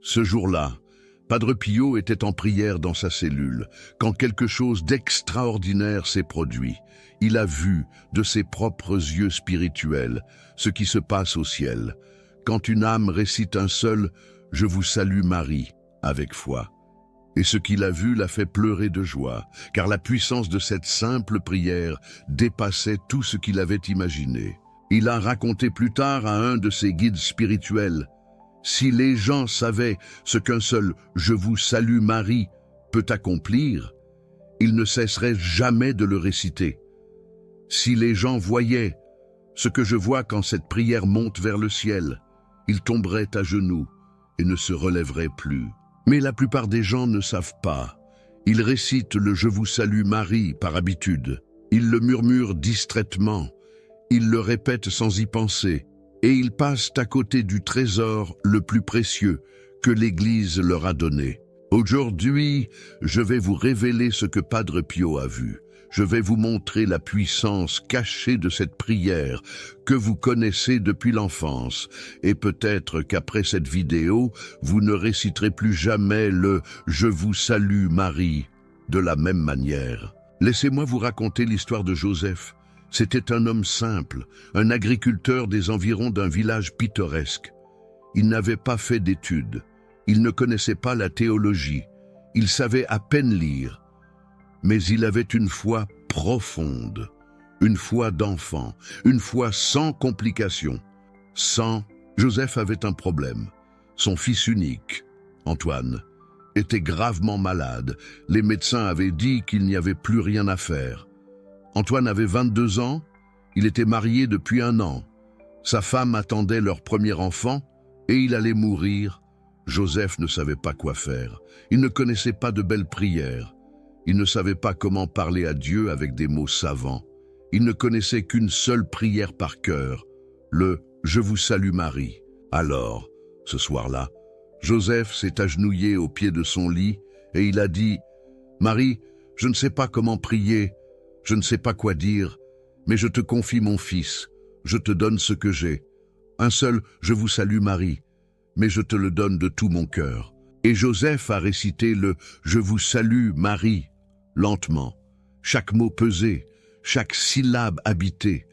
Ce jour-là, Padre Pio était en prière dans sa cellule, quand quelque chose d'extraordinaire s'est produit. Il a vu, de ses propres yeux spirituels, ce qui se passe au ciel. Quand une âme récite un seul « Je vous salue Marie » avec foi. Et ce qu'il a vu l'a fait pleurer de joie, car la puissance de cette simple prière dépassait tout ce qu'il avait imaginé. Il a raconté plus tard à un de ses guides spirituels: si les gens savaient ce qu'un seul « Je vous salue Marie » peut accomplir, ils ne cesseraient jamais de le réciter. Si les gens voyaient ce que je vois quand cette prière monte vers le ciel, ils tomberaient à genoux et ne se relèveraient plus. Mais la plupart des gens ne savent pas. Ils récitent le « Je vous salue Marie » par habitude. Ils le murmurent distraitement. Ils le répètent sans y penser. Et ils passent à côté du trésor le plus précieux que l'Église leur a donné. Aujourd'hui, je vais vous révéler ce que Padre Pio a vu. Je vais vous montrer la puissance cachée de cette prière que vous connaissez depuis l'enfance. Et peut-être qu'après cette vidéo, vous ne réciterez plus jamais le « Je vous salue Marie » de la même manière. Laissez-moi vous raconter l'histoire de Joseph. C'était un homme simple, un agriculteur des environs d'un village pittoresque. Il n'avait pas fait d'études. Il ne connaissait pas la théologie. Il savait à peine lire. Mais il avait une foi profonde, une foi d'enfant, une foi sans complications. Joseph avait un problème. Son fils unique, Antoine, était gravement malade. Les médecins avaient dit qu'il n'y avait plus rien à faire. Antoine avait 22 ans, il était marié depuis 1 an. Sa femme attendait leur premier enfant et il allait mourir. Joseph ne savait pas quoi faire. Il ne connaissait pas de belles prières. Il ne savait pas comment parler à Dieu avec des mots savants. Il ne connaissait qu'une seule prière par cœur, le « Je vous salue Marie ». Alors, ce soir-là, Joseph s'est agenouillé au pied de son lit et il a dit « Marie, je ne sais pas comment prier, je ne sais pas quoi dire, mais je te confie mon fils, je te donne ce que j'ai. Un seul « Je vous salue Marie », mais je te le donne de tout mon cœur. » Et Joseph a récité le « Je vous salue Marie » lentement, chaque mot pesé, chaque syllabe habitée.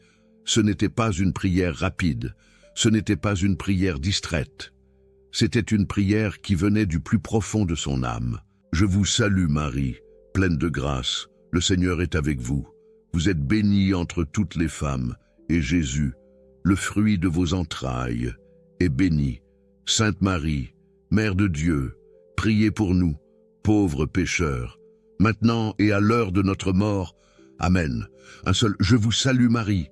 Ce n'était pas une prière rapide, ce n'était pas une prière distraite. C'était une prière qui venait du plus profond de son âme. « Je vous salue Marie, pleine de grâce, le Seigneur est avec vous. Vous êtes bénie entre toutes les femmes, et Jésus, le fruit de vos entrailles, est béni. Sainte Marie, Mère de Dieu, priez pour nous, pauvres pécheurs, maintenant et à l'heure de notre mort. Amen. Un seul « Je vous salue Marie »,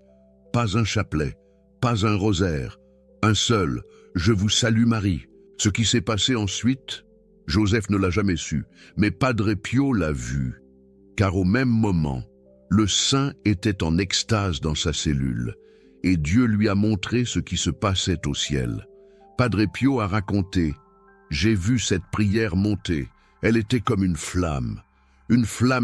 pas un chapelet, pas un rosaire, un seul « Je vous salue Marie ». Ce qui s'est passé ensuite, Joseph ne l'a jamais su, mais Padre Pio l'a vu, car au même moment, le saint était en extase dans sa cellule, et Dieu lui a montré ce qui se passait au ciel. Padre Pio a raconté « J'ai vu cette prière monter, elle était comme une flamme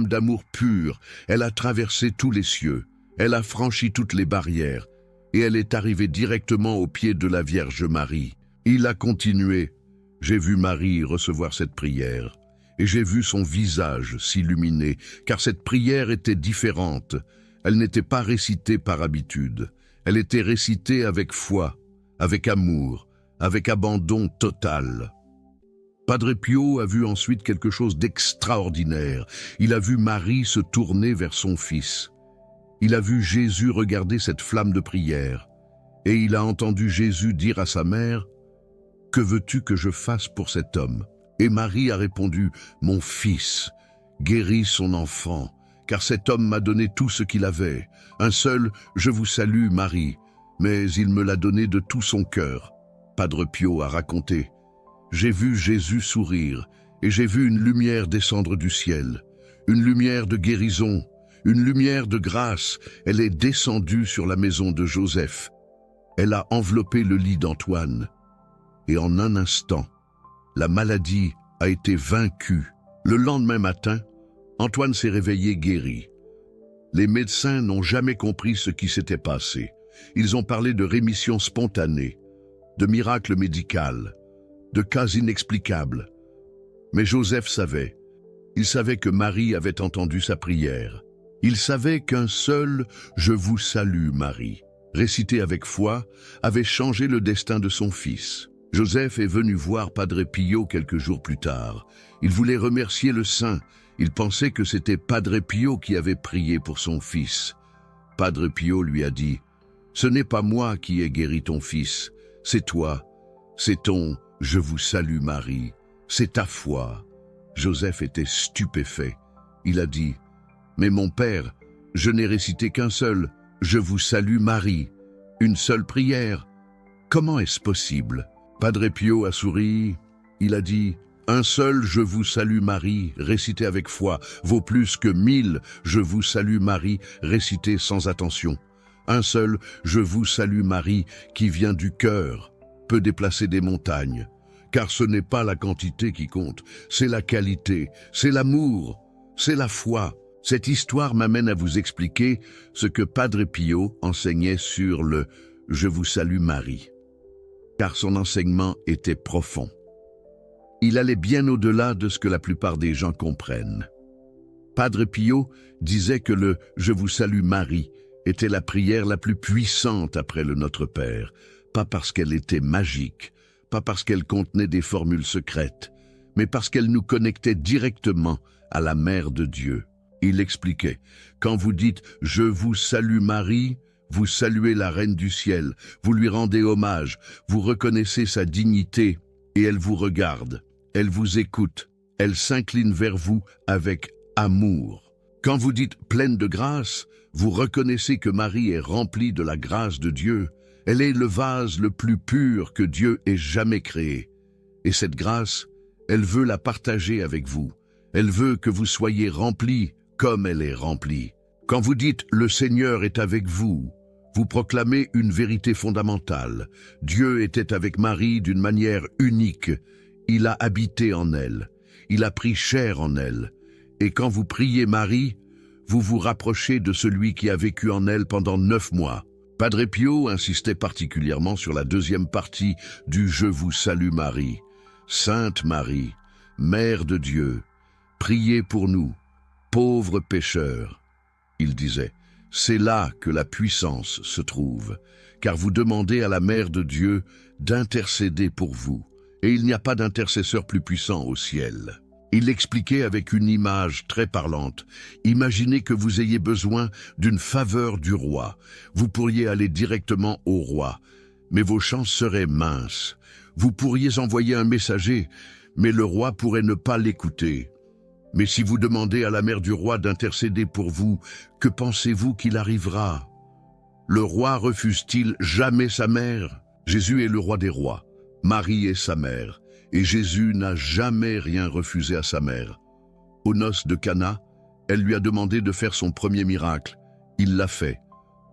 d'amour pur, elle a traversé tous les cieux, elle a franchi toutes les barrières, et elle est arrivée directement aux pieds de la Vierge Marie. » Il a continué « J'ai vu Marie recevoir cette prière, et j'ai vu son visage s'illuminer, car cette prière était différente. Elle n'était pas récitée par habitude, elle était récitée avec foi, avec amour, avec abandon total. » Padre Pio a vu ensuite quelque chose d'extraordinaire. Il a vu Marie se tourner vers son fils. Il a vu Jésus regarder cette flamme de prière, et il a entendu Jésus dire à sa mère « Que veux-tu que je fasse pour cet homme ?» Et Marie a répondu « Mon fils, guéris son enfant, car cet homme m'a donné tout ce qu'il avait. Un seul « Je vous salue Marie », mais il me l'a donné de tout son cœur. » Padre Pio a raconté « J'ai vu Jésus sourire, et j'ai vu une lumière descendre du ciel, une lumière de guérison, une lumière de grâce. Elle est descendue sur la maison de Joseph. Elle a enveloppé le lit d'Antoine. Et en un instant, la maladie a été vaincue. Le lendemain matin, Antoine s'est réveillé guéri. Les médecins n'ont jamais compris ce qui s'était passé. Ils ont parlé de rémission spontanée, de miracle médical. de cas inexplicables. Mais Joseph savait. Il savait que Marie avait entendu sa prière. Il savait qu'un seul « Je vous salue, Marie », récité avec foi, avait changé le destin de son fils. Joseph est venu voir Padre Pio quelques jours plus tard. Il voulait remercier le saint. Il pensait que c'était Padre Pio qui avait prié pour son fils. Padre Pio lui a dit « Ce n'est pas moi qui ai guéri ton fils, c'est toi, c'est ton « Je vous salue Marie », c'est ta foi. » Joseph était stupéfait. Il a dit « Mais mon père, je n'ai récité qu'un seul « Je vous salue Marie », une seule prière. Comment est-ce possible ?» Padre Pio a souri. Il a dit « Un seul « Je vous salue Marie » récité avec foi vaut plus que 1000 « Je vous salue Marie » récités sans attention. Un seul « Je vous salue Marie » qui vient du cœur peut déplacer des montagnes. Car ce n'est pas la quantité qui compte, c'est la qualité, c'est l'amour, c'est la foi. Cette histoire m'amène à vous expliquer ce que Padre Pio enseignait sur le « Je vous salue Marie ». Car son enseignement était profond. Il allait bien au-delà de ce que la plupart des gens comprennent. Padre Pio disait que le « Je vous salue Marie » était la prière la plus puissante après le Notre Père, pas parce qu'elle était magique, pas parce qu'elle contenait des formules secrètes, mais parce qu'elle nous connectait directement à la Mère de Dieu. Il expliquait, quand vous dites « Je vous salue Marie », vous saluez la Reine du ciel, vous lui rendez hommage, vous reconnaissez sa dignité et elle vous regarde, elle vous écoute, elle s'incline vers vous avec amour. Quand vous dites « pleine de grâce », vous reconnaissez que Marie est remplie de la grâce de Dieu. Elle est le vase le plus pur que Dieu ait jamais créé. Et cette grâce, elle veut la partager avec vous. Elle veut que vous soyez remplis comme elle est remplie. Quand vous dites « Le Seigneur est avec vous », vous proclamez une vérité fondamentale. Dieu était avec Marie d'une manière unique. Il a habité en elle. Il a pris chair en elle. Et quand vous priez Marie, vous vous rapprochez de celui qui a vécu en elle pendant 9 mois. Padre Pio insistait particulièrement sur la deuxième partie du « Je vous salue Marie ». Sainte Marie, Mère de Dieu, priez pour nous, pauvres pécheurs. Il disait, c'est là que la puissance se trouve, car vous demandez à la Mère de Dieu d'intercéder pour vous, et il n'y a pas d'intercesseur plus puissant au ciel. Il l'expliquait avec une image très parlante. Imaginez que vous ayez besoin d'une faveur du roi. Vous pourriez aller directement au roi, mais vos chances seraient minces. Vous pourriez envoyer un messager, mais le roi pourrait ne pas l'écouter. Mais si vous demandez à la mère du roi d'intercéder pour vous, que pensez-vous qu'il arrivera? Le roi refuse-t-il jamais sa mère? Jésus est le roi des rois. Marie est sa mère. Et Jésus n'a jamais rien refusé à sa mère. Aux noces de Cana, elle lui a demandé de faire son premier miracle. Il l'a fait.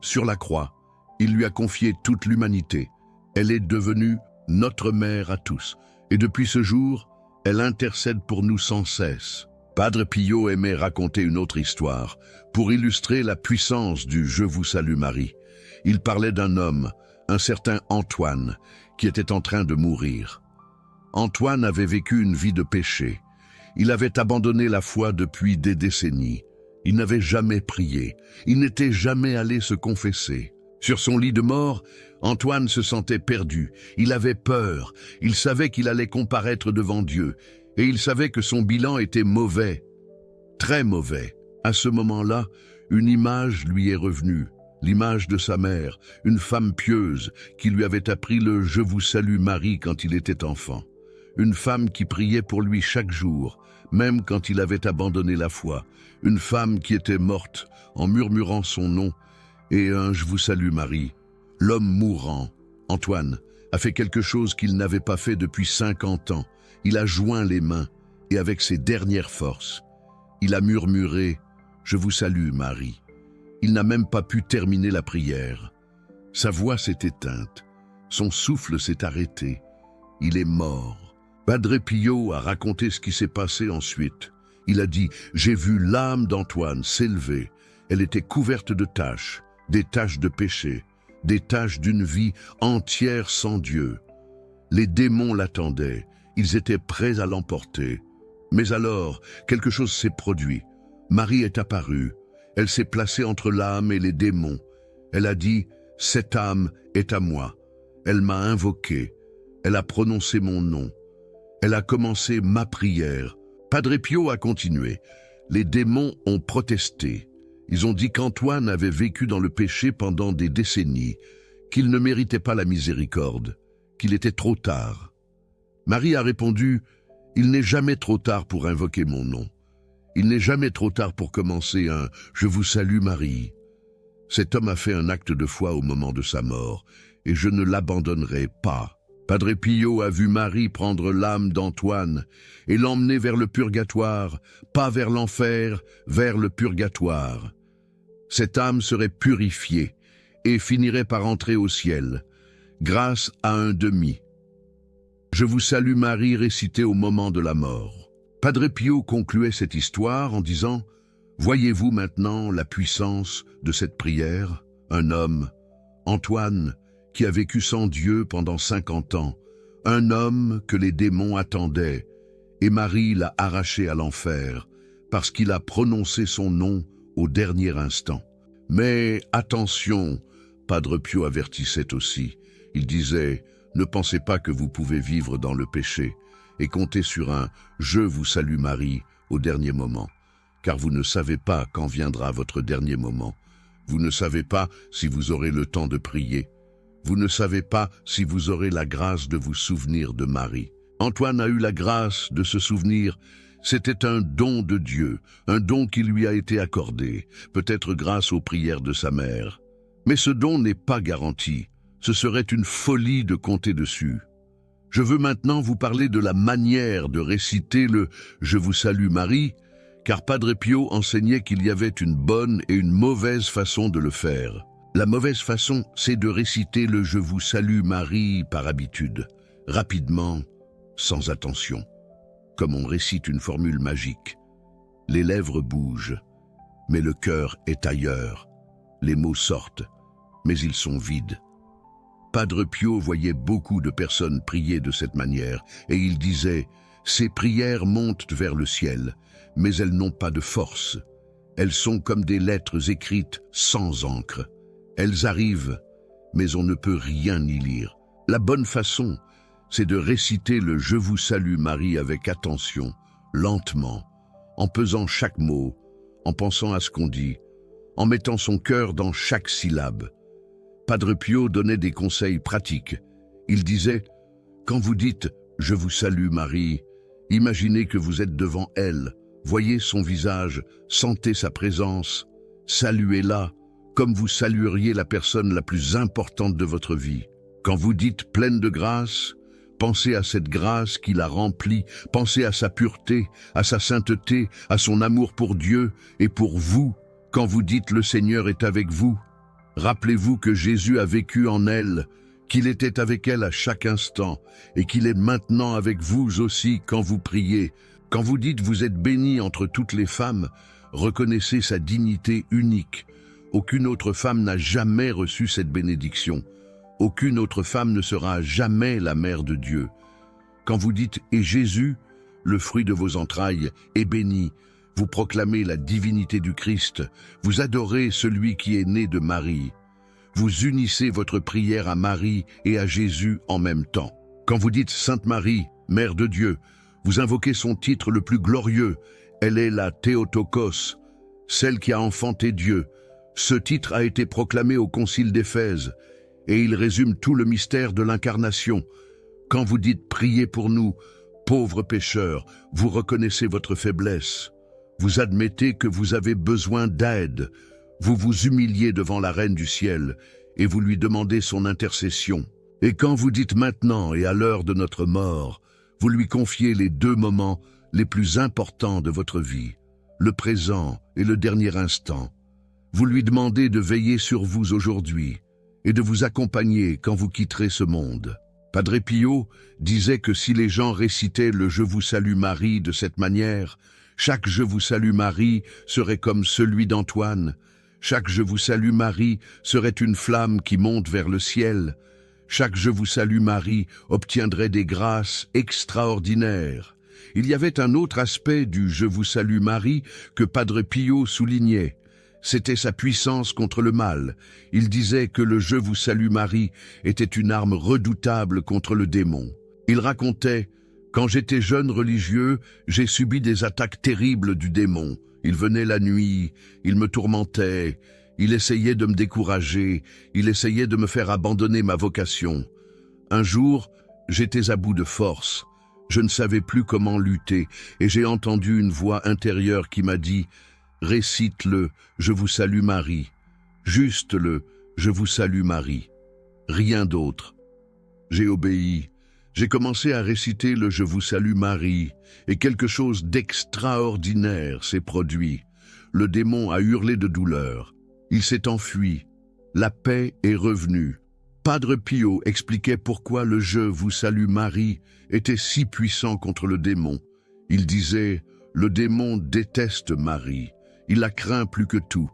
Sur la croix, il lui a confié toute l'humanité. Elle est devenue notre mère à tous. Et depuis ce jour, elle intercède pour nous sans cesse. Padre Pio aimait raconter une autre histoire pour illustrer la puissance du « Je vous salue Marie ». Il parlait d'un homme, un certain Antoine, qui était en train de mourir. Antoine avait vécu une vie de péché. Il avait abandonné la foi depuis des décennies. Il n'avait jamais prié. Il n'était jamais allé se confesser. Sur son lit de mort, Antoine se sentait perdu. Il avait peur. Il savait qu'il allait comparaître devant Dieu. Et il savait que son bilan était mauvais. Très mauvais. À ce moment-là, une image lui est revenue. L'image de sa mère, une femme pieuse qui lui avait appris le « Je vous salue Marie » quand il était enfant. Une femme qui priait pour lui chaque jour, même quand il avait abandonné la foi. Une femme qui était morte en murmurant son nom et un « Je vous salue Marie ». L'homme mourant, Antoine, a fait quelque chose qu'il n'avait pas fait depuis 50 ans. Il a joint les mains et avec ses dernières forces, il a murmuré « Je vous salue Marie ». Il n'a même pas pu terminer la prière. Sa voix s'est éteinte, son souffle s'est arrêté. Il est mort. Padre Pio a raconté ce qui s'est passé ensuite. Il a dit « J'ai vu l'âme d'Antoine s'élever. Elle était couverte de taches, des taches de péché, des taches d'une vie entière sans Dieu. Les démons l'attendaient, ils étaient prêts à l'emporter. Mais alors, quelque chose s'est produit. Marie est apparue, elle s'est placée entre l'âme et les démons. Elle a dit « Cette âme est à moi ». Elle m'a invoqué, elle a prononcé mon nom. Elle a commencé ma prière. Padre Pio a continué. Les démons ont protesté. Ils ont dit qu'Antoine avait vécu dans le péché pendant des décennies, qu'il ne méritait pas la miséricorde, qu'il était trop tard. Marie a répondu « Il n'est jamais trop tard pour invoquer mon nom. Il n'est jamais trop tard pour commencer un « Je vous salue Marie ». Cet homme a fait un acte de foi au moment de sa mort, et je ne l'abandonnerai pas. Padre Pio a vu Marie prendre l'âme d'Antoine et l'emmener vers le purgatoire, pas vers l'enfer, vers le purgatoire. Cette âme serait purifiée et finirait par entrer au ciel, grâce à un demi. Je vous salue Marie récité au moment de la mort. Padre Pio concluait cette histoire en disant « Voyez-vous maintenant la puissance de cette prière? Un homme, Antoine, qui a vécu sans Dieu pendant 50 ans, un homme que les démons attendaient, et Marie l'a arraché à l'enfer, parce qu'il a prononcé son nom au dernier instant. Mais attention, Padre Pio avertissait aussi. Il disait, ne pensez pas que vous pouvez vivre dans le péché, et compter sur un « Je vous salue Marie » au dernier moment, car vous ne savez pas quand viendra votre dernier moment. Vous ne savez pas si vous aurez le temps de prier. Vous ne savez pas si vous aurez la grâce de vous souvenir de Marie. Antoine a eu la grâce de se souvenir. C'était un don de Dieu, un don qui lui a été accordé, peut-être grâce aux prières de sa mère. Mais ce don n'est pas garanti. Ce serait une folie de compter dessus. Je veux maintenant vous parler de la manière de réciter le « Je vous salue Marie », car Padre Pio enseignait qu'il y avait une bonne et une mauvaise façon de le faire. La mauvaise façon, c'est de réciter le « Je vous salue Marie » par habitude, rapidement, sans attention, comme on récite une formule magique. Les lèvres bougent, mais le cœur est ailleurs. Les mots sortent, mais ils sont vides. Padre Pio voyait beaucoup de personnes prier de cette manière, et il disait « Ces prières montent vers le ciel, mais elles n'ont pas de force. Elles sont comme des lettres écrites sans encre. Elles arrivent, mais on ne peut rien y lire. La bonne façon, c'est de réciter le « Je vous salue Marie » avec attention, lentement, en pesant chaque mot, en pensant à ce qu'on dit, en mettant son cœur dans chaque syllabe. Padre Pio donnait des conseils pratiques. Il disait « Quand vous dites « Je vous salue Marie », imaginez que vous êtes devant elle, voyez son visage, sentez sa présence, saluez-la, comme vous salueriez la personne la plus importante de votre vie. Quand vous dites pleine de grâce, pensez à cette grâce qui l'a remplie, pensez à sa pureté, à sa sainteté, à son amour pour Dieu et pour vous. Quand vous dites le Seigneur est avec vous, rappelez-vous que Jésus a vécu en elle, qu'il était avec elle à chaque instant et qu'il est maintenant avec vous aussi quand vous priez. Quand vous dites vous êtes bénie entre toutes les femmes, reconnaissez sa dignité unique. Aucune autre femme n'a jamais reçu cette bénédiction. Aucune autre femme ne sera jamais la mère de Dieu. Quand vous dites « Et Jésus », le fruit de vos entrailles, est béni, vous proclamez la divinité du Christ, vous adorez celui qui est né de Marie. Vous unissez votre prière à Marie et à Jésus en même temps. Quand vous dites « Sainte Marie, Mère de Dieu », vous invoquez son titre le plus glorieux. Elle est la Théotokos, celle qui a enfanté Dieu. Ce titre a été proclamé au Concile d'Éphèse et il résume tout le mystère de l'incarnation. Quand vous dites « Priez pour nous, pauvres pécheurs », vous reconnaissez votre faiblesse. Vous admettez que vous avez besoin d'aide. Vous vous humiliez devant la Reine du Ciel et vous lui demandez son intercession. Et quand vous dites « Maintenant et à l'heure de notre mort », vous lui confiez les deux moments les plus importants de votre vie, le présent et le dernier instant. Vous lui demandez de veiller sur vous aujourd'hui et de vous accompagner quand vous quitterez ce monde. Padre Pio disait que si les gens récitaient le « Je vous salue Marie » de cette manière, chaque « Je vous salue Marie » serait comme celui d'Antoine. Chaque « Je vous salue Marie » serait une flamme qui monte vers le ciel. Chaque Je vous salue Marie obtiendrait des grâces extraordinaires. Il y avait un autre aspect du Je vous salue Marie que Padre Pio soulignait. C'était sa puissance contre le mal. Il disait que le Je vous salue Marie était une arme redoutable contre le démon. Il racontait: quand j'étais jeune religieux, j'ai subi des attaques terribles du démon. Il venait la nuit, il me tourmentait, il essayait de me décourager, il essayait de me faire abandonner ma vocation. Un jour, j'étais à bout de force. Je ne savais plus comment lutter et j'ai entendu une voix intérieure qui m'a dit: récite-le, je vous salue Marie. Juste le je vous salue Marie. Rien d'autre. J'ai obéi. J'ai commencé à réciter le Je vous salue Marie, et quelque chose d'extraordinaire s'est produit. Le démon a hurlé de douleur. Il s'est enfui. La paix est revenue. Padre Pio expliquait pourquoi le Je vous salue Marie était si puissant contre le démon. Il disait: le démon déteste Marie. Il la craint plus que tout,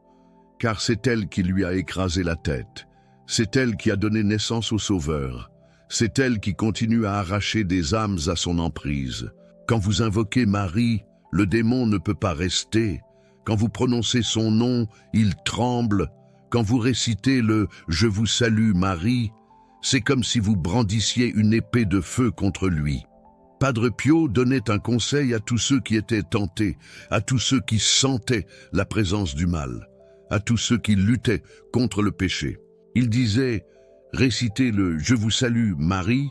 car c'est elle qui lui a écrasé la tête. C'est elle qui a donné naissance au Sauveur. C'est elle qui continue à arracher des âmes à son emprise. Quand vous invoquez Marie, le démon ne peut pas rester. Quand vous prononcez son nom, il tremble. Quand vous récitez le « Je vous salue Marie », c'est comme si vous brandissiez une épée de feu contre lui. Padre Pio donnait un conseil à tous ceux qui étaient tentés, à tous ceux qui sentaient la présence du mal, à tous ceux qui luttaient contre le péché. Il disait: récitez le « Je vous salue Marie »,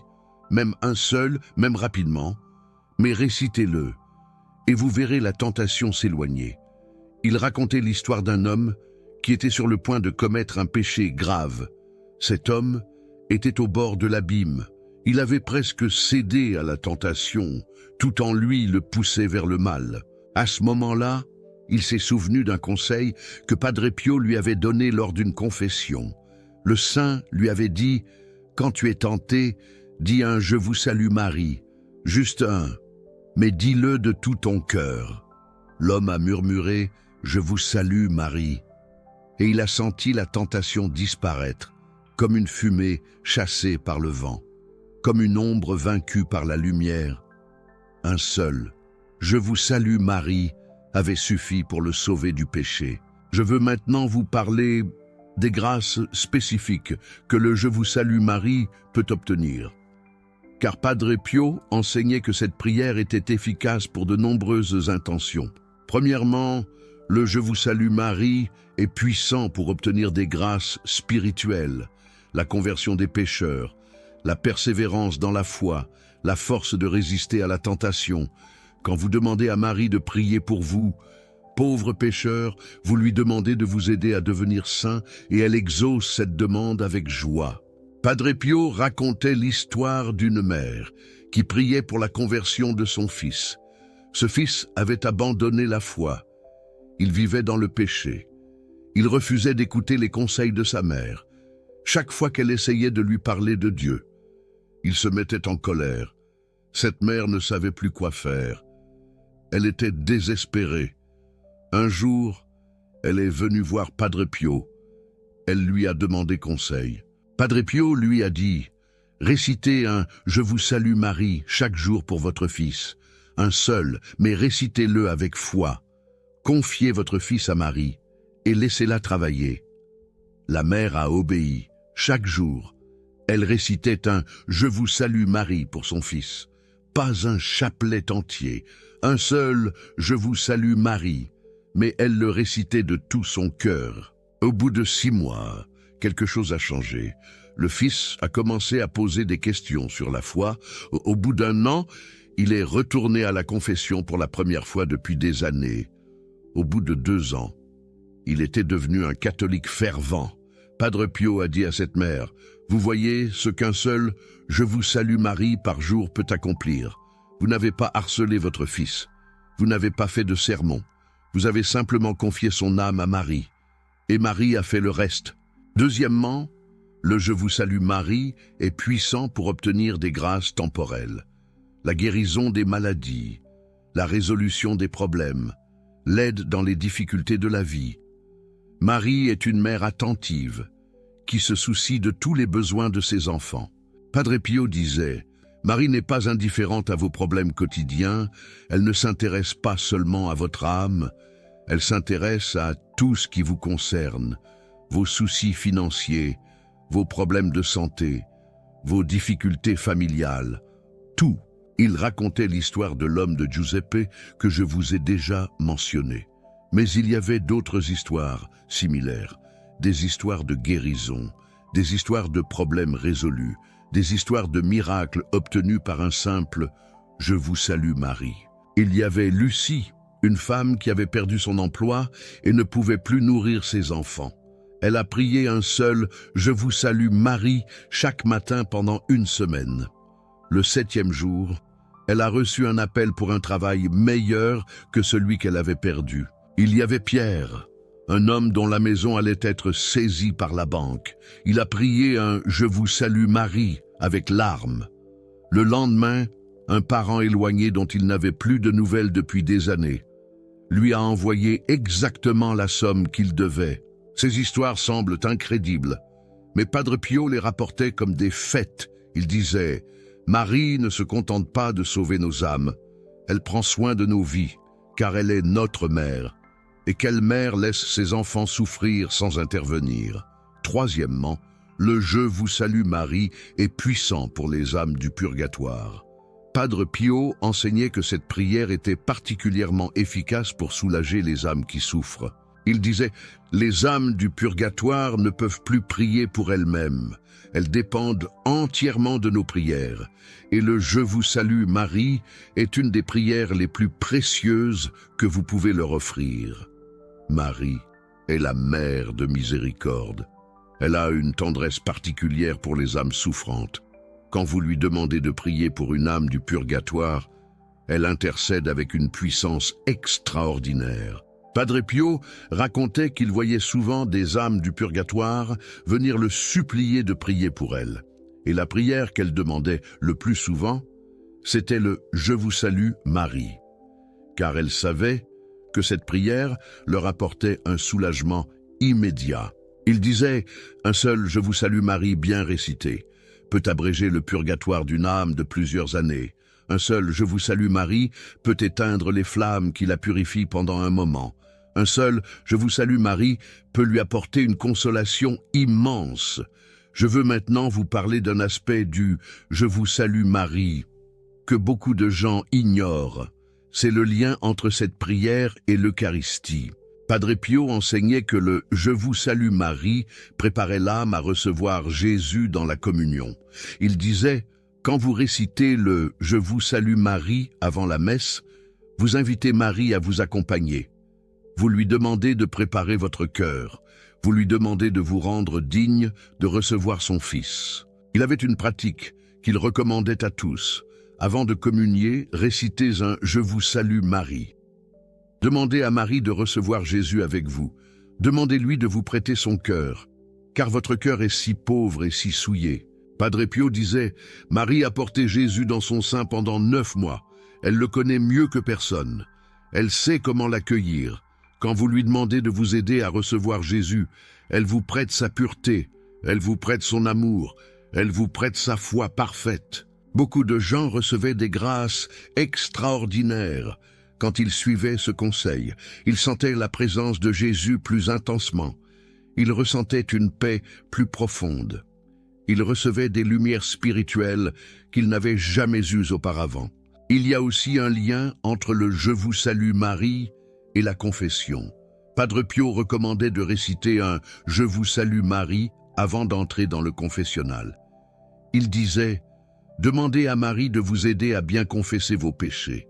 même un seul, même rapidement, mais récitez-le, et vous verrez la tentation s'éloigner. Il racontait l'histoire d'un homme qui était sur le point de commettre un péché grave. Cet homme était au bord de l'abîme. Il avait presque cédé à la tentation, tout en lui le poussait vers le mal. À ce moment-là, il s'est souvenu d'un conseil que Padre Pio lui avait donné lors d'une confession. Le saint lui avait dit: quand tu es tenté, dis un « Je vous salue Marie », juste un, mais dis-le de tout ton cœur. L'homme a murmuré « Je vous salue Marie », et il a senti la tentation disparaître, comme une fumée chassée par le vent, comme une ombre vaincue par la lumière. Un seul « Je vous salue Marie » avait suffi pour le sauver du péché. Je veux maintenant vous parler des grâces spécifiques que le Je vous salue Marie peut obtenir. Car Padre Pio enseignait que cette prière était efficace pour de nombreuses intentions. Premièrement, le Je vous salue Marie est puissant pour obtenir des grâces spirituelles, la conversion des pécheurs, la persévérance dans la foi, la force de résister à la tentation. Quand vous demandez à Marie de prier pour vous, pauvre pécheur, vous lui demandez de vous aider à devenir saint et elle exauce cette demande avec joie. Padre Pio racontait l'histoire d'une mère qui priait pour la conversion de son fils. Ce fils avait abandonné la foi. Il vivait dans le péché. Il refusait d'écouter les conseils de sa mère. Chaque fois qu'elle essayait de lui parler de Dieu, il se mettait en colère. Cette mère ne savait plus quoi faire. Elle était désespérée. Un jour, elle est venue voir Padre Pio. Elle lui a demandé conseil. Padre Pio lui a dit: récitez un « Je vous salue Marie » chaque jour pour votre fils. Un seul, mais récitez-le avec foi. Confiez votre fils à Marie et laissez-la travailler. La mère a obéi. Chaque jour, elle récitait un « Je vous salue Marie » pour son fils. Pas un chapelet entier, un seul « Je vous salue Marie », mais elle le récitait de tout son cœur. Au bout de 6 mois, quelque chose a changé. Le fils a commencé à poser des questions sur la foi. Au bout d'1 an, il est retourné à la confession pour la première fois depuis des années. Au bout de 2 ans, il était devenu un catholique fervent. Padre Pio a dit à cette mère: vous voyez ce qu'un seul « Je vous salue Marie » par jour peut accomplir. Vous n'avez pas harcelé votre fils. Vous n'avez pas fait de sermon. Vous avez simplement confié son âme à Marie. Et Marie a fait le reste. Deuxièmement, le « Je vous salue Marie » est puissant pour obtenir des grâces temporelles. La guérison des maladies, la résolution des problèmes, l'aide dans les difficultés de la vie. Marie est une mère attentive, qui se soucie de tous les besoins de ses enfants. Padre Pio disait, Marie n'est pas indifférente à vos problèmes quotidiens, elle ne s'intéresse pas seulement à votre âme, elle s'intéresse à tout ce qui vous concerne, vos soucis financiers, vos problèmes de santé, vos difficultés familiales, tout. Il racontait l'histoire de l'homme de Giuseppe que je vous ai déjà mentionné. Mais il y avait d'autres histoires similaires, des histoires de guérison, des histoires de problèmes résolus, des histoires de miracles obtenus par un simple « Je vous salue Marie ». Il y avait Lucie, une femme qui avait perdu son emploi et ne pouvait plus nourrir ses enfants. Elle a prié un seul « Je vous salue Marie » chaque matin pendant 1 semaine. Le 7e jour, elle a reçu un appel pour un travail meilleur que celui qu'elle avait perdu. Il y avait Pierre, un homme dont la maison allait être saisie par la banque. Il a prié un « Je vous salue Marie » avec larmes. Le lendemain, un parent éloigné dont il n'avait plus de nouvelles depuis des années lui a envoyé exactement la somme qu'il devait. Ces histoires semblent incrédibles, mais Padre Pio les rapportait comme des faits. Il disait « Marie ne se contente pas de sauver nos âmes, elle prend soin de nos vies, car elle est notre mère. Et quelle mère laisse ses enfants souffrir sans intervenir ?» Troisièmement, le « Je vous salue Marie » est puissant pour les âmes du purgatoire. Padre Pio enseignait que cette prière était particulièrement efficace pour soulager les âmes qui souffrent. Il disait « Les âmes du purgatoire ne peuvent plus prier pour elles-mêmes. Elles dépendent entièrement de nos prières. Et le « Je vous salue Marie » est une des prières les plus précieuses que vous pouvez leur offrir. Marie est la mère de miséricorde. Elle a une tendresse particulière pour les âmes souffrantes. Quand vous lui demandez de prier pour une âme du purgatoire, elle intercède avec une puissance extraordinaire. Padre Pio racontait qu'il voyait souvent des âmes du purgatoire venir le supplier de prier pour elle. Et la prière qu'elle demandait le plus souvent, c'était le « Je vous salue Marie », car elle savait que cette prière leur apportait un soulagement immédiat. Il disait « Un seul « Je vous salue Marie » bien récité peut abréger le purgatoire d'une âme de plusieurs années. Un seul « Je vous salue Marie » peut éteindre les flammes qui la purifient pendant un moment. Un seul « Je vous salue Marie » peut lui apporter une consolation immense. Je veux maintenant vous parler d'un aspect du « Je vous salue Marie » que beaucoup de gens ignorent. C'est le lien entre cette prière et l'Eucharistie. Padre Pio enseignait que le « Je vous salue Marie » préparait l'âme à recevoir Jésus dans la communion. Il disait « Quand vous récitez le « Je vous salue Marie » avant la messe, vous invitez Marie à vous accompagner. Vous lui demandez de préparer votre cœur. Vous lui demandez de vous rendre digne de recevoir son Fils. Il avait une pratique qu'il recommandait à tous. Avant de communier, récitez un « Je vous salue Marie ». Demandez à Marie de recevoir Jésus avec vous. Demandez-lui de vous prêter son cœur, car votre cœur est si pauvre et si souillé. Padre Pio disait « Marie a porté Jésus dans son sein pendant 9 mois. Elle le connaît mieux que personne. Elle sait comment l'accueillir. Quand vous lui demandez de vous aider à recevoir Jésus, elle vous prête sa pureté, elle vous prête son amour, elle vous prête sa foi parfaite. » Beaucoup de gens recevaient des grâces extraordinaires. Quand ils suivaient ce conseil, ils sentaient la présence de Jésus plus intensement. Ils ressentaient une paix plus profonde. Ils recevaient des lumières spirituelles qu'ils n'avaient jamais eues auparavant. Il y a aussi un lien entre le « Je vous salue Marie » et la confession. Padre Pio recommandait de réciter un « Je vous salue Marie » avant d'entrer dans le confessionnal. Il disait « Demandez à Marie de vous aider à bien confesser vos péchés.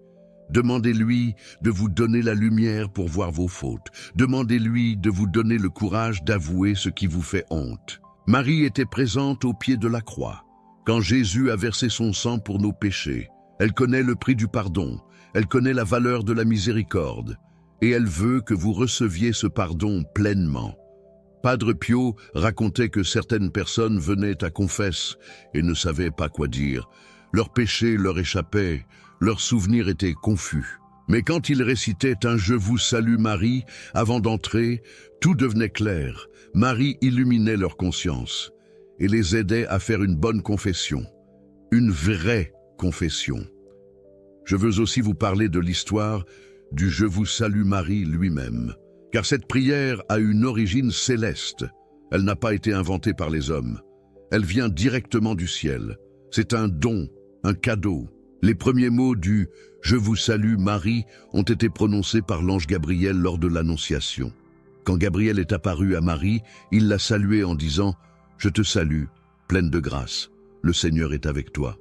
Demandez-lui de vous donner la lumière pour voir vos fautes. Demandez-lui de vous donner le courage d'avouer ce qui vous fait honte. » Marie était présente au pied de la croix, quand Jésus a versé son sang pour nos péchés. Elle connaît le prix du pardon, elle connaît la valeur de la miséricorde, et elle veut que vous receviez ce pardon pleinement. Padre Pio racontait que certaines personnes venaient à confesse et ne savaient pas quoi dire. Leurs péchés leur échappaient, leurs souvenirs étaient confus. Mais quand ils récitaient un « Je vous salue Marie » avant d'entrer, tout devenait clair. Marie illuminait leur conscience et les aidait à faire une bonne confession. une vraie confession. Je veux aussi vous parler de l'histoire du « Je vous salue Marie » lui-même, car cette prière a une origine céleste. Elle n'a pas été inventée par les hommes. Elle vient directement du ciel. C'est un don, un cadeau. Les premiers mots du « Je vous salue Marie » ont été prononcés par l'ange Gabriel lors de l'Annonciation. Quand Gabriel est apparu à Marie, il l'a saluée en disant « Je te salue, pleine de grâce, le Seigneur est avec toi ».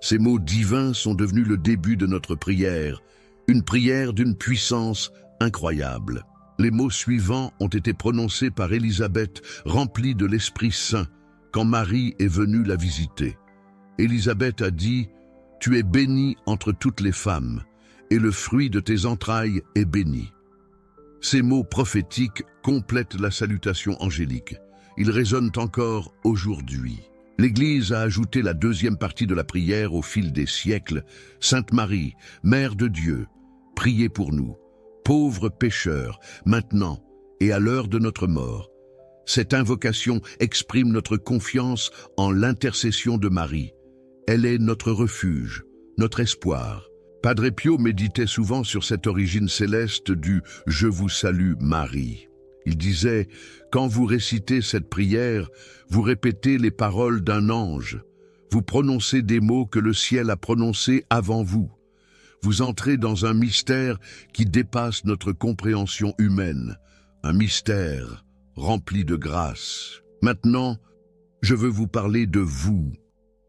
Ces mots divins sont devenus le début de notre prière, une prière d'une puissance incroyable. Les mots suivants ont été prononcés par Élisabeth, remplie de l'Esprit Saint, quand Marie est venue la visiter. Élisabeth a dit « Tu es bénie entre toutes les femmes, et le fruit de tes entrailles est béni ». Ces mots prophétiques complètent la salutation angélique. Ils résonnent encore aujourd'hui. L'Église a ajouté la deuxième partie de la prière au fil des siècles. « Sainte Marie, Mère de Dieu, priez pour nous, pauvres pécheurs, maintenant et à l'heure de notre mort. » Cette invocation exprime notre confiance en l'intercession de Marie. Elle est notre refuge, notre espoir. Padre Pio méditait souvent sur cette origine céleste du « Je vous salue Marie ». Il disait « Quand vous récitez cette prière, vous répétez les paroles d'un ange. Vous prononcez des mots que le ciel a prononcés avant vous. Vous entrez dans un mystère qui dépasse notre compréhension humaine, un mystère rempli de grâce. Maintenant, je veux vous parler de vous,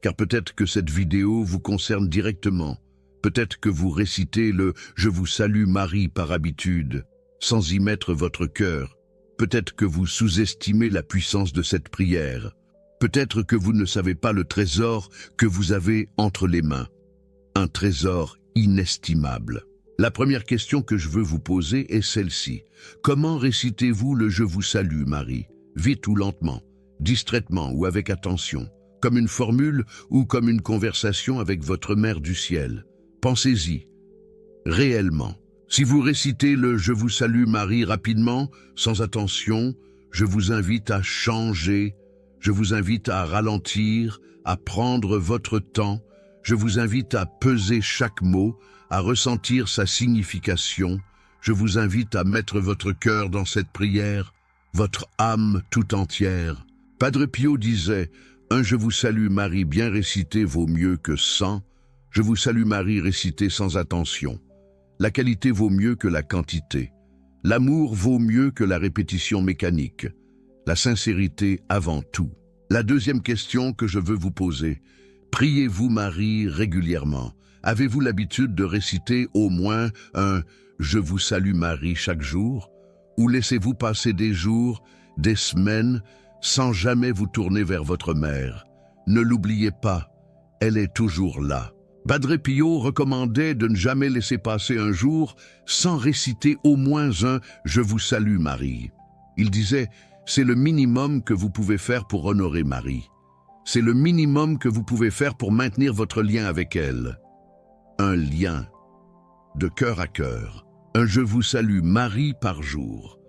car peut-être que cette vidéo vous concerne directement. Peut-être que vous récitez le « Je vous salue Marie » par habitude, sans y mettre votre cœur. Peut-être que vous sous-estimez la puissance de cette prière. Peut-être que vous ne savez pas le trésor que vous avez entre les mains. Un trésor inestimable. La première question que je veux vous poser est celle-ci. Comment récitez-vous le « Je vous salue Marie » ? Vite ou lentement, distraitement ou avec attention, comme une formule ou comme une conversation avec votre Mère du ciel. Pensez-y, réellement. Si vous récitez le « Je vous salue Marie » rapidement, sans attention, je vous invite à changer, je vous invite à ralentir, à prendre votre temps, je vous invite à peser chaque mot, à ressentir sa signification, je vous invite à mettre votre cœur dans cette prière, votre âme tout entière. Padre Pio disait « Un « Je vous salue Marie » bien récité vaut mieux que 100, « Je vous salue Marie » récité sans attention. La qualité vaut mieux que la quantité. L'amour vaut mieux que la répétition mécanique. La sincérité avant tout. La deuxième question que je veux vous poser. Priez-vous Marie régulièrement? Avez-vous l'habitude de réciter au moins un « Je vous salue Marie » chaque jour? Ou laissez-vous passer des jours, des semaines, sans jamais vous tourner vers votre mère? Ne l'oubliez pas, elle est toujours là. Padre Pio recommandait de ne jamais laisser passer un jour sans réciter au moins un « Je vous salue Marie ». Il disait « C'est le minimum que vous pouvez faire pour honorer Marie. C'est le minimum que vous pouvez faire pour maintenir votre lien avec elle. Un lien, de cœur à cœur. Un « Je vous salue Marie » par jour.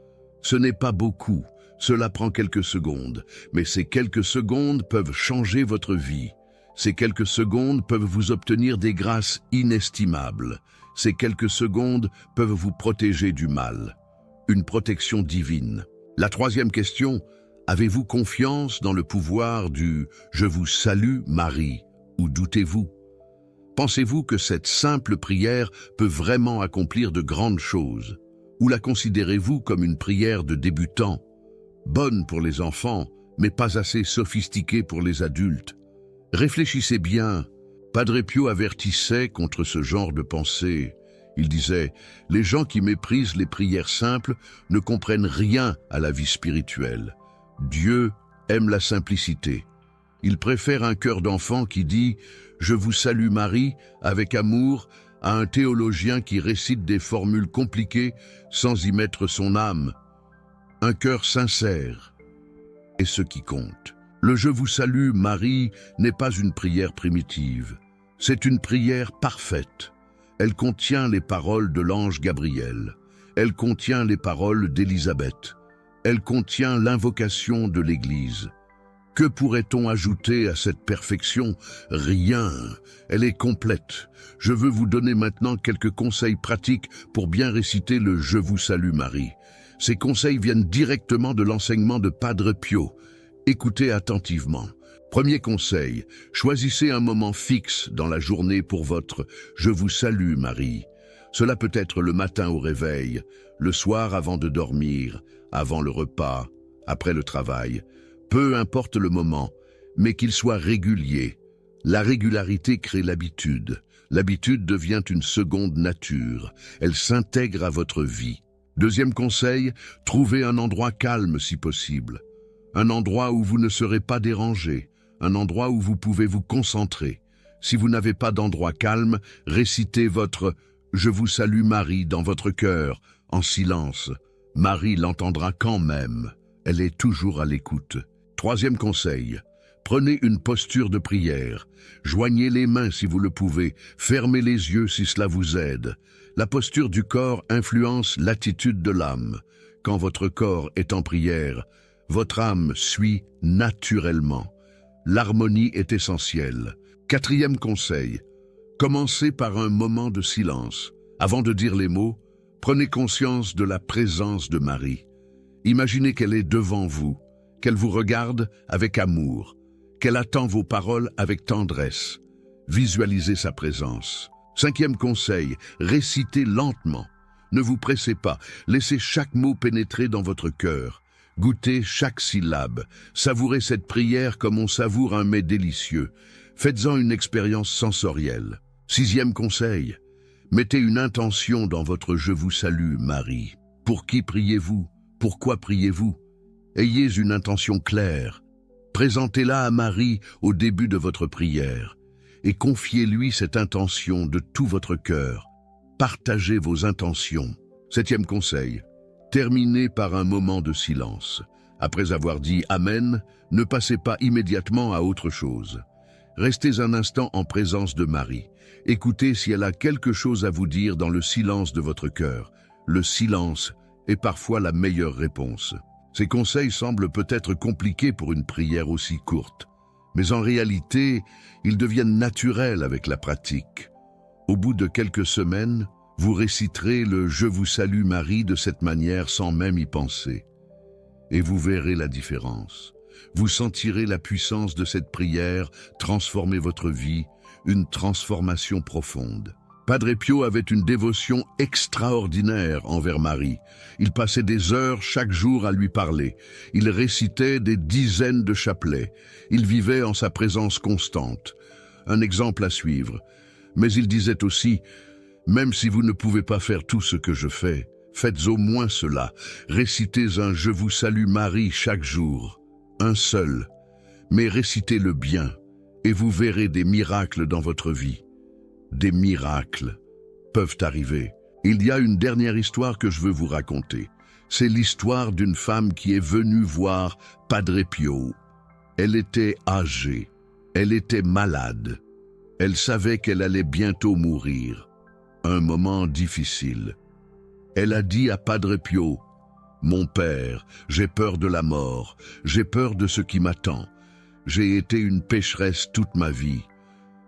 Ce n'est pas beaucoup, cela prend quelques secondes, mais ces quelques secondes peuvent changer votre vie. Ces quelques secondes peuvent vous obtenir des grâces inestimables. Ces quelques secondes peuvent vous protéger du mal. Une protection divine. La troisième question, avez-vous confiance dans le pouvoir du « Je vous salue Marie » ou doutez-vous? Pensez-vous que cette simple prière peut vraiment accomplir de grandes choses? Ou la considérez-vous comme une prière de débutant, bonne pour les enfants, mais pas assez sophistiquée pour les adultes? Réfléchissez bien. Padre Pio avertissait contre ce genre de pensée. Il disait « Les gens qui méprisent les prières simples ne comprennent rien à la vie spirituelle. Dieu aime la simplicité. Il préfère un cœur d'enfant qui dit « Je vous salue Marie » avec amour à un théologien qui récite des formules compliquées sans y mettre son âme. Un cœur sincère est ce qui compte. Le « Je vous salue Marie » n'est pas une prière primitive. C'est une prière parfaite. Elle contient les paroles de l'ange Gabriel. Elle contient les paroles d'Élisabeth. Elle contient l'invocation de l'Église. Que pourrait-on ajouter à cette perfection? Rien. Elle est complète. Je veux vous donner maintenant quelques conseils pratiques pour bien réciter le « Je vous salue Marie ». Ces conseils viennent directement de l'enseignement de Padre Pio. Écoutez attentivement. Premier conseil, choisissez un moment fixe dans la journée pour votre « Je vous salue Marie ». Cela peut être le matin au réveil, le soir avant de dormir, avant le repas, après le travail. Peu importe le moment, mais qu'il soit régulier. La régularité crée l'habitude. L'habitude devient une seconde nature. Elle s'intègre à votre vie. Deuxième conseil, trouvez un endroit calme si possible. Un endroit où vous ne serez pas dérangé. Un endroit où vous pouvez vous concentrer. Si vous n'avez pas d'endroit calme, récitez votre « Je vous salue Marie » dans votre cœur, en silence. Marie l'entendra quand même. Elle est toujours à l'écoute. Troisième conseil, prenez une posture de prière. Joignez les mains si vous le pouvez, fermez les yeux si cela vous aide. La posture du corps influence l'attitude de l'âme. Quand votre corps est en prière, votre âme suit naturellement. L'harmonie est essentielle. Quatrième conseil, commencez par un moment de silence. Avant de dire les mots, prenez conscience de la présence de Marie. Imaginez qu'elle est devant vous, qu'elle vous regarde avec amour, qu'elle attend vos paroles avec tendresse. Visualisez sa présence. Cinquième conseil, récitez lentement. Ne vous pressez pas, laissez chaque mot pénétrer dans votre cœur. Goûtez chaque syllabe. Savourez cette prière comme on savoure un mets délicieux. Faites-en une expérience sensorielle. Sixième conseil, mettez une intention dans votre « Je vous salue Marie ». Pour qui priez-vous? Pourquoi priez-vous? Ayez une intention claire. Présentez-la à Marie au début de votre prière et confiez-lui cette intention de tout votre cœur. Partagez vos intentions. Septième conseil, terminez par un moment de silence. Après avoir dit « Amen », ne passez pas immédiatement à autre chose. Restez un instant en présence de Marie. Écoutez si elle a quelque chose à vous dire dans le silence de votre cœur. Le silence est parfois la meilleure réponse. Ces conseils semblent peut-être compliqués pour une prière aussi courte, mais en réalité, ils deviennent naturels avec la pratique. Au bout de quelques semaines, vous réciterez le « Je vous salue Marie » de cette manière sans même y penser. Et vous verrez la différence. Vous sentirez la puissance de cette prière transformer votre vie, une transformation profonde. Padre Pio avait une dévotion extraordinaire envers Marie. Il passait des heures chaque jour à lui parler. Il récitait des dizaines de chapelets. Il vivait en sa présence constante. Un exemple à suivre. Mais il disait aussi, « Même si vous ne pouvez pas faire tout ce que je fais, faites au moins cela. Récitez un « Je vous salue Marie » chaque jour. Un seul. Mais récitez-le bien, et vous verrez des miracles dans votre vie. Des miracles peuvent arriver. Il y a une dernière histoire que je veux vous raconter. C'est l'histoire d'une femme qui est venue voir Padre Pio. Elle était âgée, elle était malade. Elle savait qu'elle allait bientôt mourir. Un moment difficile. Elle a dit à Padre Pio, « Mon père, j'ai peur de la mort, j'ai peur de ce qui m'attend. J'ai été une pécheresse toute ma vie.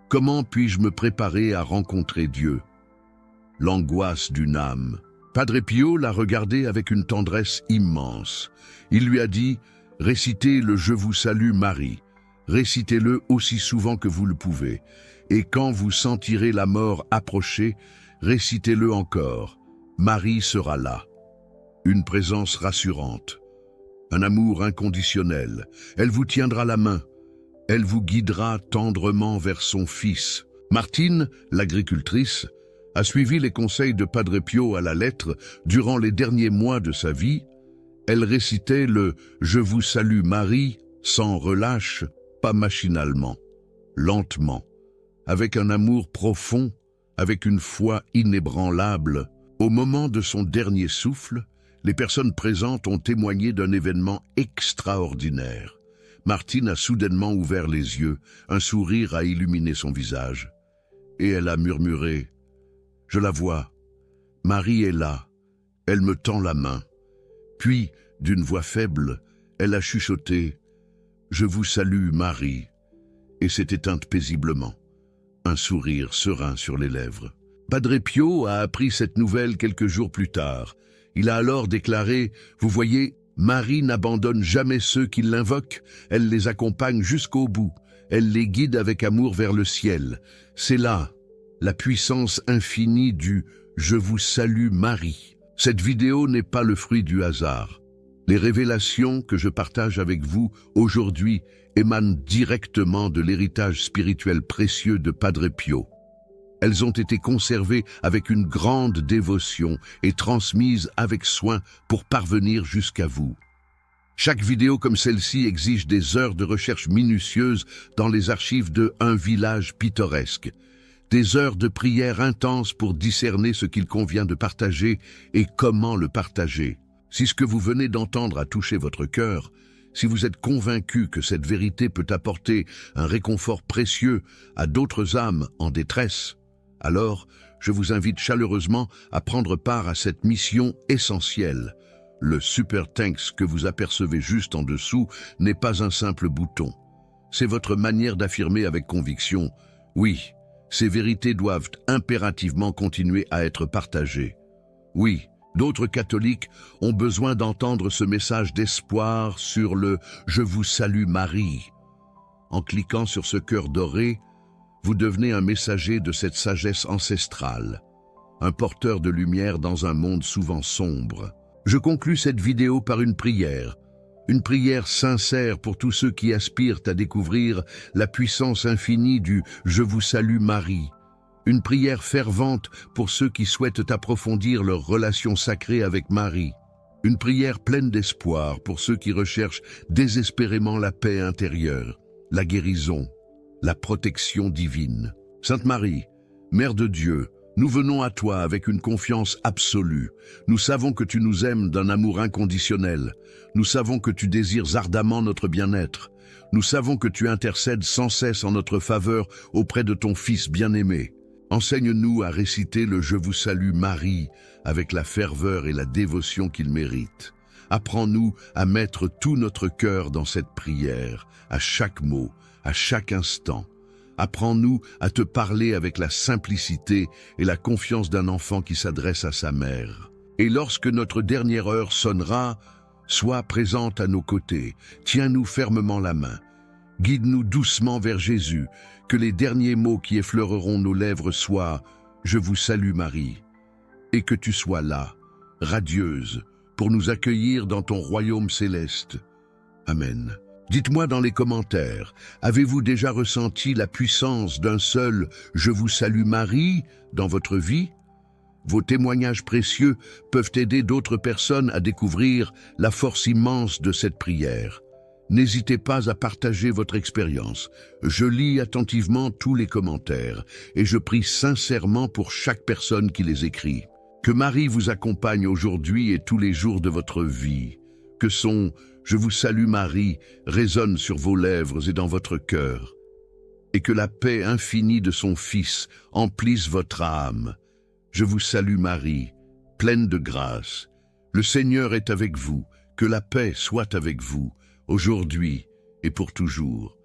Comment puis-je me préparer à rencontrer Dieu ?» L'angoisse d'une âme. Padre Pio l'a regardée avec une tendresse immense. Il lui a dit, « Récitez le « Je vous salue Marie ». Récitez-le aussi souvent que vous le pouvez. Et quand vous sentirez la mort approcher, récitez-le encore. Marie sera là. Une présence rassurante. Un amour inconditionnel. Elle vous tiendra la main. Elle vous guidera tendrement vers son fils. Martine, l'agricultrice, a suivi les conseils de Padre Pio à la lettre durant les derniers mois de sa vie. Elle récitait le « Je vous salue Marie » sans relâche, pas machinalement, lentement, avec un amour profond, avec une foi inébranlable. Au moment de son dernier souffle, les personnes présentes ont témoigné d'un événement extraordinaire. Martine a soudainement ouvert les yeux, un sourire a illuminé son visage. Et elle a murmuré, « Je la vois, Marie est là, elle me tend la main. » Puis, d'une voix faible, elle a chuchoté, « Je vous salue, Marie », et s'est éteinte paisiblement, un sourire serein sur les lèvres. Padre Pio a appris cette nouvelle quelques jours plus tard. Il a alors déclaré « Vous voyez, Marie n'abandonne jamais ceux qui l'invoquent, elle les accompagne jusqu'au bout, elle les guide avec amour vers le ciel. C'est là la puissance infinie du « Je vous salue Marie ». Cette vidéo n'est pas le fruit du hasard. Les révélations que je partage avec vous aujourd'hui émanent directement de l'héritage spirituel précieux de Padre Pio. Elles ont été conservées avec une grande dévotion et transmises avec soin pour parvenir jusqu'à vous. Chaque vidéo comme celle-ci exige des heures de recherche minutieuse dans les archives de Un village pittoresque, des heures de prière intense pour discerner ce qu'il convient de partager et comment le partager. Si ce que vous venez d'entendre a touché votre cœur, si vous êtes convaincu que cette vérité peut apporter un réconfort précieux à d'autres âmes en détresse, alors je vous invite chaleureusement à prendre part à cette mission essentielle. Le Super Thanks que vous apercevez juste en dessous n'est pas un simple bouton. C'est votre manière d'affirmer avec conviction « Oui, ces vérités doivent impérativement continuer à être partagées. Oui, d'autres catholiques ont besoin d'entendre ce message d'espoir sur le « Je vous salue Marie ». En cliquant sur ce cœur doré, vous devenez un messager de cette sagesse ancestrale, un porteur de lumière dans un monde souvent sombre. Je conclus cette vidéo par une prière sincère pour tous ceux qui aspirent à découvrir la puissance infinie du « Je vous salue Marie ». Une prière fervente pour ceux qui souhaitent approfondir leur relation sacrée avec Marie. Une prière pleine d'espoir pour ceux qui recherchent désespérément la paix intérieure, la guérison, la protection divine. Sainte Marie, Mère de Dieu, nous venons à toi avec une confiance absolue. Nous savons que tu nous aimes d'un amour inconditionnel. Nous savons que tu désires ardemment notre bien-être. Nous savons que tu intercèdes sans cesse en notre faveur auprès de ton Fils bien-aimé. Enseigne-nous à réciter le « Je vous salue Marie » avec la ferveur et la dévotion qu'il mérite. Apprends-nous à mettre tout notre cœur dans cette prière, à chaque mot, à chaque instant. Apprends-nous à te parler avec la simplicité et la confiance d'un enfant qui s'adresse à sa mère. Et lorsque notre dernière heure sonnera, sois présente à nos côtés, tiens-nous fermement la main. Guide-nous doucement vers Jésus, que les derniers mots qui effleureront nos lèvres soient « Je vous salue Marie » et que tu sois là, radieuse, pour nous accueillir dans ton royaume céleste. Amen. Dites-moi dans les commentaires, avez-vous déjà ressenti la puissance d'un seul « Je vous salue Marie » dans votre vie? Vos témoignages précieux peuvent aider d'autres personnes à découvrir la force immense de cette prière. N'hésitez pas à partager votre expérience. Je lis attentivement tous les commentaires et je prie sincèrement pour chaque personne qui les écrit. Que Marie vous accompagne aujourd'hui et tous les jours de votre vie. Que son « Je vous salue Marie » résonne sur vos lèvres et dans votre cœur. Et que la paix infinie de son Fils emplisse votre âme. Je vous salue Marie, pleine de grâce. Le Seigneur est avec vous. Que la paix soit avec vous, aujourd'hui et pour toujours.